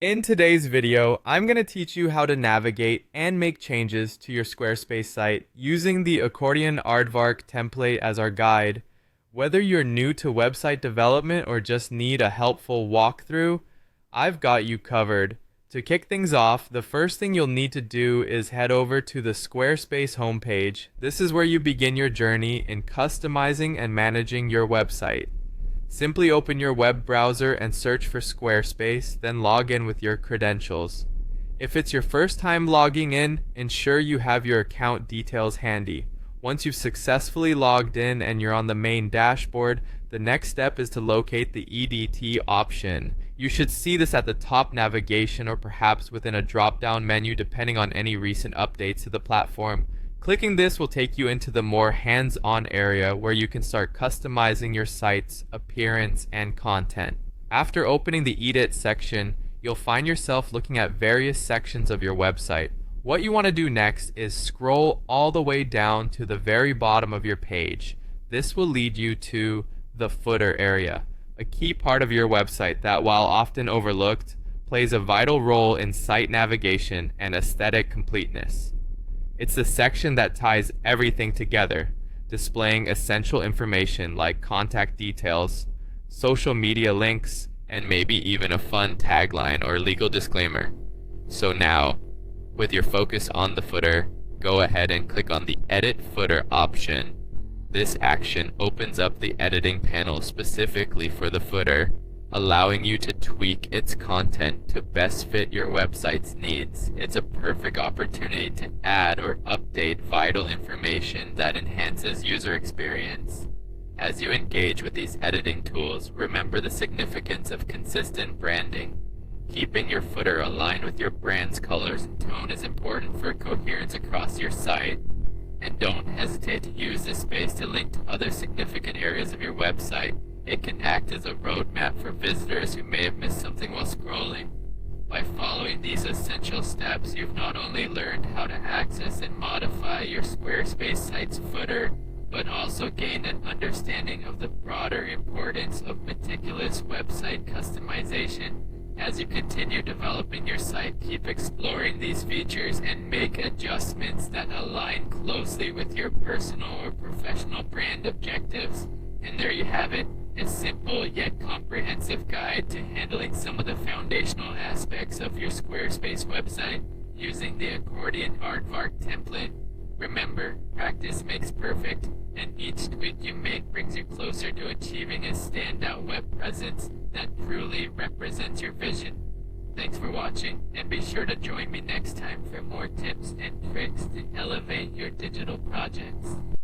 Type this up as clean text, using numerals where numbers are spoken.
In today's video, I'm going to teach you how to navigate and make changes to your Squarespace site using the accordion aardvark template as our guide. Whether you're new to website development or just need a helpful walkthrough, I've got you covered. To kick things off, the first thing you'll need to do is head over to the Squarespace homepage. This is where you begin your journey in customizing and managing your website. Simply open your web browser and search for Squarespace, then log in with your credentials. If it's your first time logging in, ensure you have your account details handy. Once you've successfully logged in and you're on the main dashboard, the next step is to locate the EDT option. You should see this at the top navigation or perhaps within a drop-down menu depending on any recent updates to the platform. Clicking this will take you into the more hands-on area where you can start customizing your site's appearance and content. After opening the Edit section, you'll find yourself looking at various sections of your website. What you want to do next is scroll all the way down to the very bottom of your page. This will lead you to the footer area, a key part of your website that, while often overlooked, plays a vital role in site navigation and aesthetic completeness. It's the section that ties everything together, displaying essential information like contact details, social media links, and maybe even a fun tagline or legal disclaimer. So now, with your focus on the footer, go ahead and click on the Edit Footer option. This action opens up the editing panel specifically for the footer, allowing you to tweak its content to best fit your website's needs. It's a perfect opportunity to add or update vital information that enhances user experience. As you engage with these editing tools, remember the significance of consistent branding. Keeping your footer aligned with your brand's colors and tone is important for coherence across your site. And don't hesitate to use this space to link to other significant areas of your website. It can act as a roadmap for visitors who may have missed something while scrolling. By following these essential steps, you've not only learned how to access and modify your Squarespace site's footer, but also gained an understanding of the broader importance of meticulous website customization. As you continue developing your site, keep exploring these features and make adjustments that align closely with your personal or professional brand objectives. And there you have it. A simple yet comprehensive guide to handling some of the foundational aspects of your Squarespace website using the accordion aardvark template. Remember, practice makes perfect, and each tweak you make brings you closer to achieving a standout web presence that truly represents your vision. Thanks for watching, and be sure to join me next time for more tips and tricks to elevate your digital projects.